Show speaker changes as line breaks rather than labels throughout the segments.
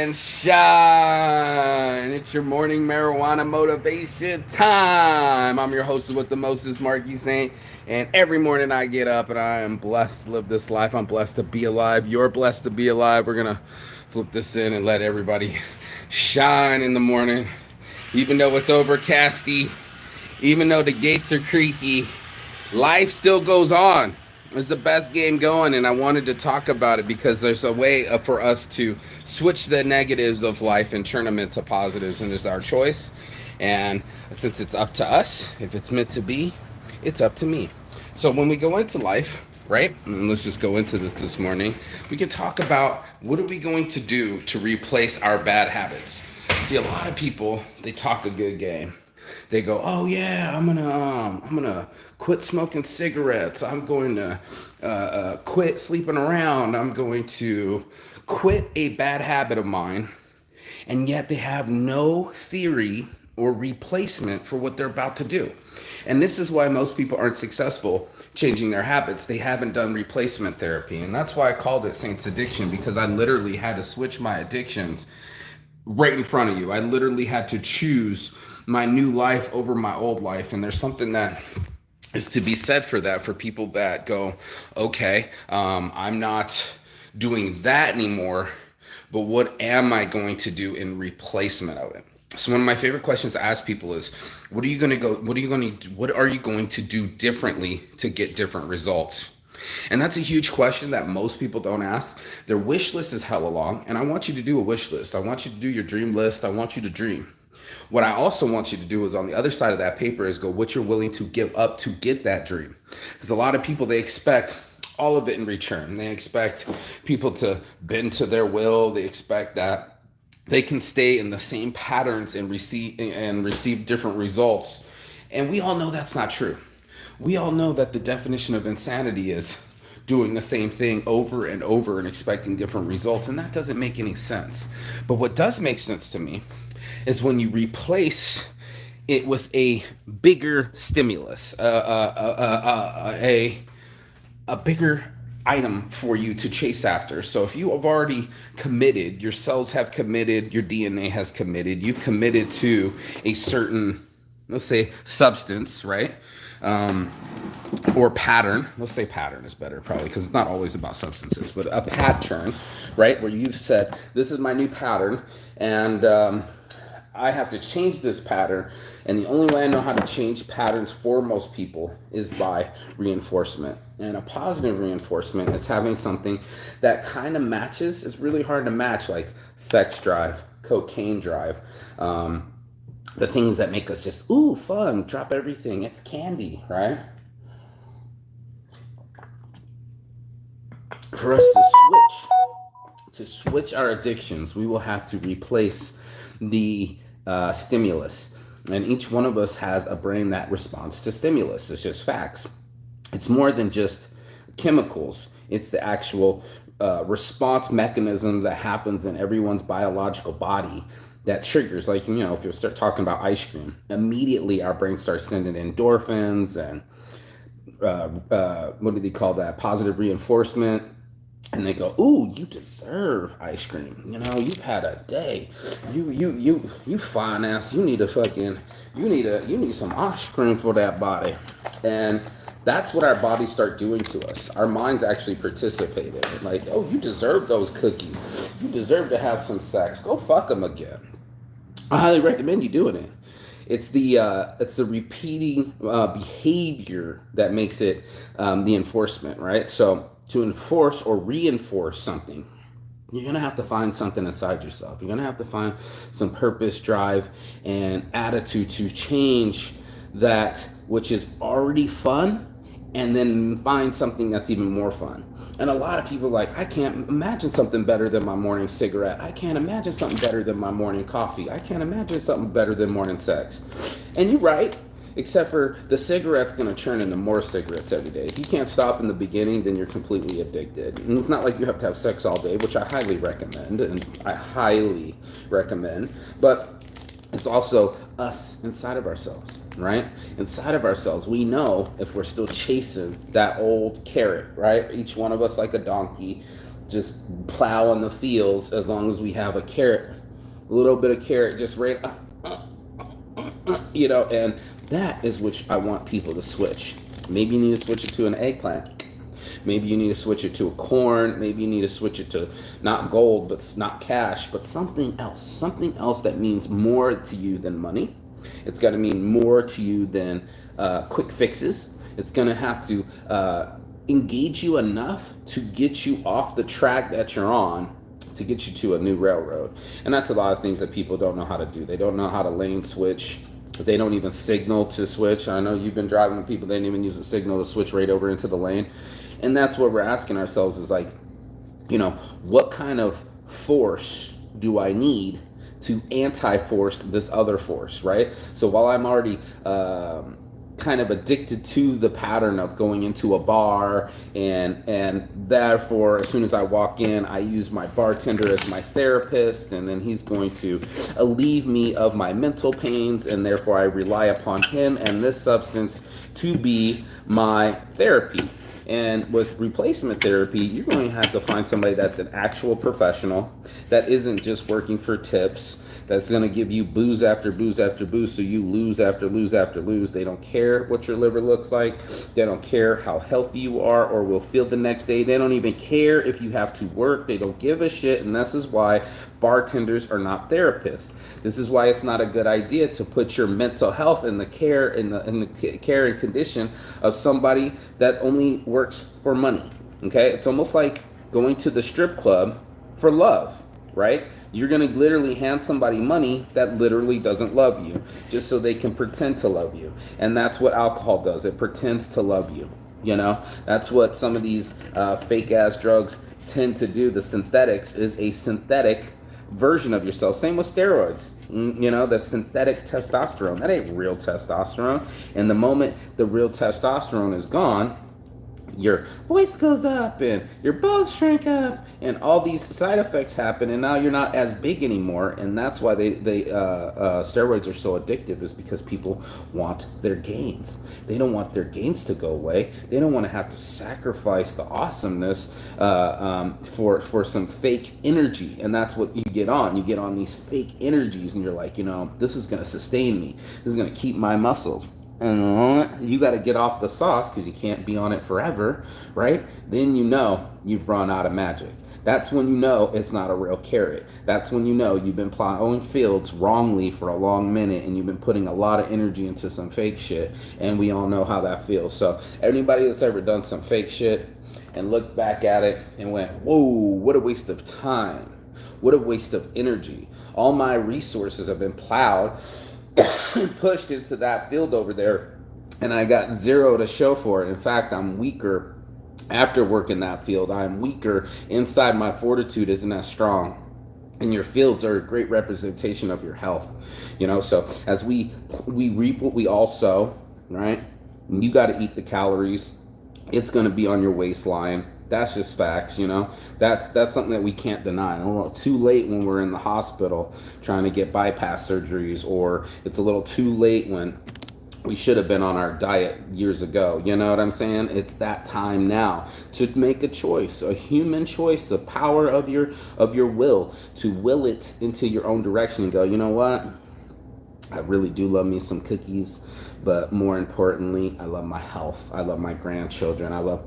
and shine. It's your morning marijuana motivation time. I'm your host with the mostest, Marky Saint. And every morning I get up and I am blessed to live this life. I'm blessed to be alive. You're blessed to be alive. We're going to flip this in and let everybody shine in the morning. Even though it's overcasty, even though the gates are creaky, life still goes on. It's the best game going, and I wanted to talk about it because there's a way for us to switch the negatives of life and turn them into positives, and it's our choice. And since it's up to us, if it's meant to be, it's up to me. So when we go into life, right, and let's just go into this morning, we can talk about what are we going to do to replace our bad habits. See, a lot of people, they talk a good game. They go, oh yeah, I'm gonna quit smoking cigarettes. I'm going to quit sleeping around. I'm going to quit a bad habit of mine, and yet they have no theory or replacement for what they're about to do. And this is why most people aren't successful changing their habits. They haven't done replacement therapy, and that's why I called it Saint's Addiction, because I literally had to switch my addictions right in front of you. I literally had to choose my new life over my old life. And there's something that is to be said for that, for people that go, okay, I'm not doing that anymore, but what am I going to do in replacement of it? So one of my favorite questions to ask people is, what are you going to do differently to get different results? And that's a huge question that most people don't ask. Their wish list is hella long, and I want you to do a wish list. I want you to do your dream list. I want you to dream. What I also want you to do is on the other side of that paper is go what you're willing to give up to get that dream. Because a lot of people, they expect all of it in return. They expect people to bend to their will. They expect that they can stay in the same patterns and receive different results. And we all know that's not true. We all know that the definition of insanity is doing the same thing over and over and expecting different results. And that doesn't make any sense. But what does make sense to me is when you replace it with a bigger stimulus, a bigger item for you to chase after. So if you have already committed, your cells have committed, your DNA has committed, you've committed to a certain, let's say, substance, right? Or pattern. Let's say pattern is better probably, because it's not always about substances, but a pattern, right? Where you've said, this is my new pattern, and I have to change this pattern. And the only way I know how to change patterns for most people is by reinforcement. And a positive reinforcement is having something that kind of matches. It's really hard to match, like sex drive, cocaine drive, the things that make us just, ooh, fun, drop everything. It's candy, right? For us to switch our addictions, we will have to replace the stimulus. And each one of us has a brain that responds to stimulus. It's just facts. It's more than just chemicals. It's the actual response mechanism that happens in everyone's biological body that triggers, like, if you start talking about ice cream, immediately our brain starts sending endorphins and what do they call that? Positive reinforcement. And they go, ooh, you deserve ice cream. You've had a day. You fine ass. You need some ice cream for that body. And that's what our bodies start doing to us. Our minds actually participate in it. Like, oh, you deserve those cookies. You deserve to have some sex. Go fuck them again. I highly recommend you doing it. It's the repeating behavior that makes it the enforcement, right? So to enforce or reinforce something, you're going to have to find something inside yourself. You're going to have to find some purpose, drive, and attitude to change that which is already fun, and then find something that's even more fun. And a lot of people are like, I can't imagine something better than my morning cigarette. I can't imagine something better than my morning coffee. I can't imagine something better than morning sex. And you're right, except for the cigarette's going to turn into more cigarettes every day. If you can't stop in the beginning, then you're completely addicted. And it's not like you have to have sex all day, which I highly recommend, but it's also us inside of ourselves, right? Inside of ourselves, we know if we're still chasing that old carrot, right? Each one of us, like a donkey, just plow on the fields as long as we have a carrot, a little bit of carrot, just right, and that is which I want people to switch. Maybe you need to switch it to an eggplant. Maybe you need to switch it to a corn. Maybe you need to switch it to not gold, but not cash, but something else that means more to you than money. It's got to mean more to you than quick fixes. It's going to have to engage you enough to get you off the track that you're on, to get you to a new railroad. And that's a lot of things that people don't know how to do. They don't know how to lane switch. They don't even signal to switch. I know you've been driving with people, they didn't even use a signal to switch right over into the lane. And that's what we're asking ourselves is like, what kind of force do I need to anti-force this other force, right? So while I'm already kind of addicted to the pattern of going into a bar, and therefore as soon as I walk in, I use my bartender as my therapist, and then he's going to alleviate me of my mental pains, and therefore I rely upon him and this substance to be my therapy. And with replacement therapy, you're going to have to find somebody that's an actual professional, that isn't just working for tips, that's going to give you booze after booze after booze, so you lose after lose after lose. They don't care what your liver looks like. They don't care how healthy you are or will feel the next day. They don't even care if you have to work. They don't give a shit, and this is why bartenders are not therapists. This is why it's not a good idea to put your mental health in the care care and condition of somebody that only works for money. Okay, it's almost like going to the strip club for love, right? You're going to literally hand somebody money that literally doesn't love you just so they can pretend to love you. And that's what alcohol does. It pretends to love you. That's what some of these fake ass drugs tend to do. The synthetics is a synthetic version of yourself. Same with steroids. That synthetic testosterone. That ain't real testosterone. And the moment the real testosterone is gone, your voice goes up and your balls shrink up and all these side effects happen, and now you're not as big anymore. And that's why steroids are so addictive, is because people want their gains. They don't want their gains to go away. They don't want to have to sacrifice the awesomeness for some fake energy. And that's what you get on. You get on these fake energies, and you're like, this is going to sustain me. This is going to keep my muscles. And you got to get off the sauce because you can't be on it forever, right? Then you've run out of magic. That's when it's not a real carrot. That's when you've been plowing fields wrongly for a long minute, and you've been putting a lot of energy into some fake shit, and we all know how that feels. So anybody that's ever done some fake shit and looked back at it and went, whoa, what a waste of time. What a waste of energy. All my resources have been plowed pushed into that field over there, and I got zero to show for it. In fact, I'm weaker after working that field. I'm weaker inside. My fortitude isn't as strong. And your fields are a great representation of your health. So as we reap what we all sow, right? You got to eat the calories. It's going to be on your waistline. That's just facts, That's something that we can't deny. A little too late when we're in the hospital trying to get bypass surgeries, or it's a little too late when we should have been on our diet years ago. You know what I'm saying? It's that time now to make a choice, a human choice, the power of your will, to will it into your own direction and go, you know what? I really do love me some cookies, but more importantly, I love my health. I love my grandchildren. I love,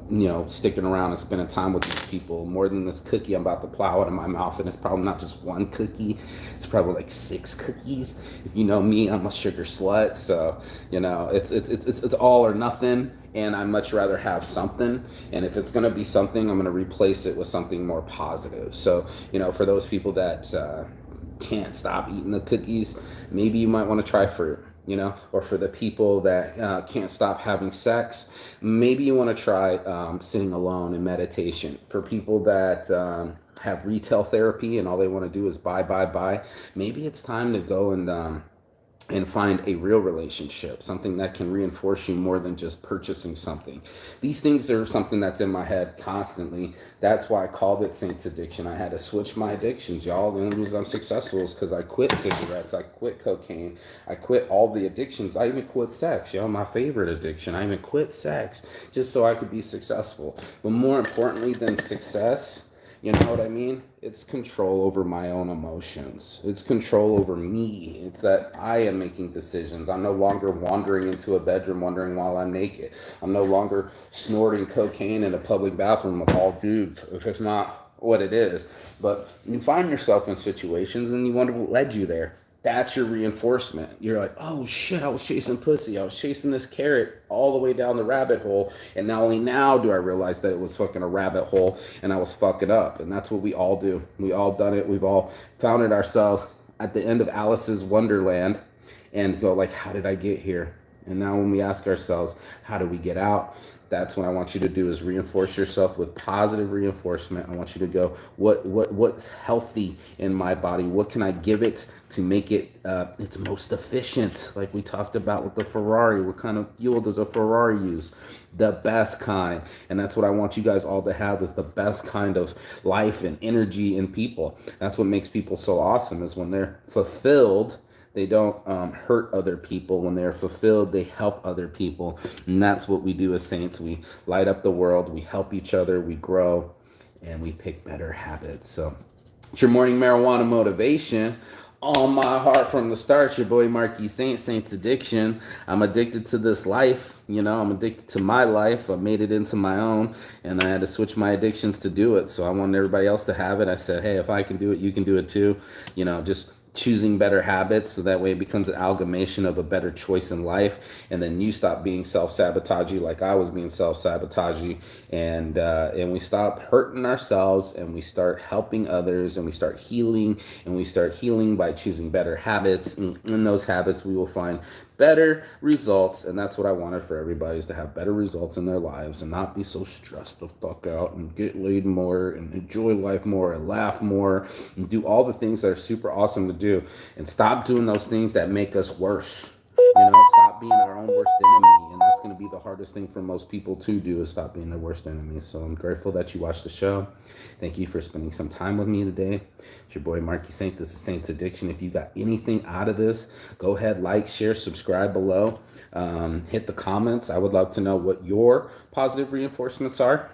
sticking around and spending time with these people more than this cookie I'm about to plow into my mouth. And it's probably not just one cookie. It's probably like 6 cookies. If you know me, I'm a sugar slut. So, it's all or nothing. And I'd much rather have something. And if it's going to be something, I'm going to replace it with something more positive. So, for those people that can't stop eating the cookies, maybe you might want to try fruit. Or for the people that can't stop having sex, maybe you want to try sitting alone in meditation. For people that have retail therapy and all they want to do is buy, maybe it's time to go and find a real relationship, something that can reinforce you more than just purchasing something. These things are something that's in my head constantly. That's why I called it Saints Addiction. I had to switch my addictions, y'all. The only reason I'm successful is because I quit cigarettes, I quit cocaine, I quit all the addictions. I even quit sex, my favorite addiction. I even quit sex just so I could be successful. But more importantly than success, You know what I mean? It's control over my own emotions. It's control over me. It's that I am making decisions. I'm no longer wandering into a bedroom wondering while I'm naked. I'm no longer snorting cocaine in a public bathroom with all dudes. It's just not what it is. But you find yourself in situations and you wonder what led you there. That's your reinforcement. You're like, oh shit, I was chasing pussy. I was chasing this carrot all the way down the rabbit hole. And not only now do I realize that it was fucking a rabbit hole and I was fucking up. And that's what we all do. We all done it. We've all found it ourselves at the end of Alice's Wonderland and go like, how did I get here? And now when we ask ourselves, how do we get out? That's what I want you to do is reinforce yourself with positive reinforcement. I want you to go, what's healthy in my body? What can I give it to make it its most efficient? Like we talked about with the Ferrari, what kind of fuel does a Ferrari use? The best kind. And that's what I want you guys all to have is the best kind of life and energy in people. That's what makes people so awesome is when they're fulfilled. They don't hurt other people. When they're fulfilled, they help other people. And that's what we do as saints. We light up the world. We help each other. We grow. And we pick better habits. So it's your morning marijuana motivation. On my heart from the start, it's your boy Marquis Saint, Saint's Addiction. I'm addicted to this life. You know, I'm addicted to my life. I made it into my own. And I had to switch my addictions to do it. So I wanted everybody else to have it. I said, hey, if I can do it, you can do it too. You know, just choosing better habits so that way it becomes an amalgamation of a better choice in life, and then you stop being self-sabotaging like I was being self-sabotaging, and we stop hurting ourselves and we start helping others and we start healing, and we start healing by choosing better habits, and in those habits we will find better results. And that's what I wanted for everybody, is to have better results in their lives and not be so stressed the fuck out and get laid more and enjoy life more and laugh more and do all the things that are super awesome to do, and stop doing those things that make us worse. You know, stop being our own worst enemy. And that's going to be the hardest thing for most people to do, is stop being their worst enemy. So I'm grateful that you watched the show. Thank you for spending some time with me today. It's your boy Marquis Saint. This is Saint's Addiction. If you got anything out of this, go ahead, like, share, subscribe below. Hit the comments. I would love to know what your positive reinforcements are.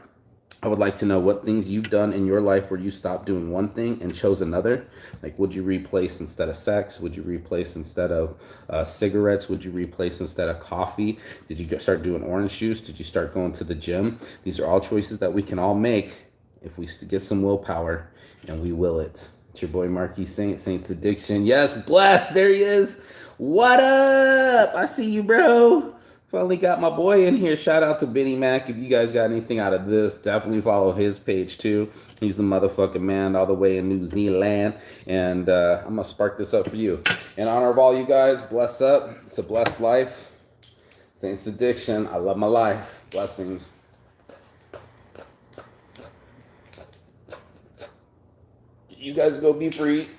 I would like to know what things you've done in your life where you stopped doing one thing and chose another. Like, would you replace instead of sex? Would you replace instead of cigarettes? Would you replace instead of coffee? Did you start doing orange juice? Did you start going to the gym? These are all choices that we can all make if we get some willpower, and we will it. It's your boy Marquis Saint, Saint's Addiction. Yes, blessed. There he is. What up? I see you, bro. Finally got my boy in here. Shout out to Benny Mac. If you guys got anything out of this, definitely follow his page too. He's the motherfucking man all the way in New Zealand. And I'm going to spark this up for you. In honor of all you guys, bless up. It's a blessed life. Saints Addiction. I love my life. Blessings. You guys go be free.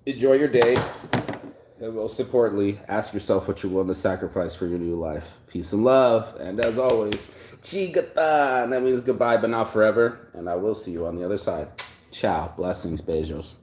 Enjoy your day. And most importantly, ask yourself what you're willing to sacrifice for your new life. Peace and love. And as always, Chigatan. That means goodbye, but not forever. And I will see you on the other side. Ciao. Blessings. Beijos.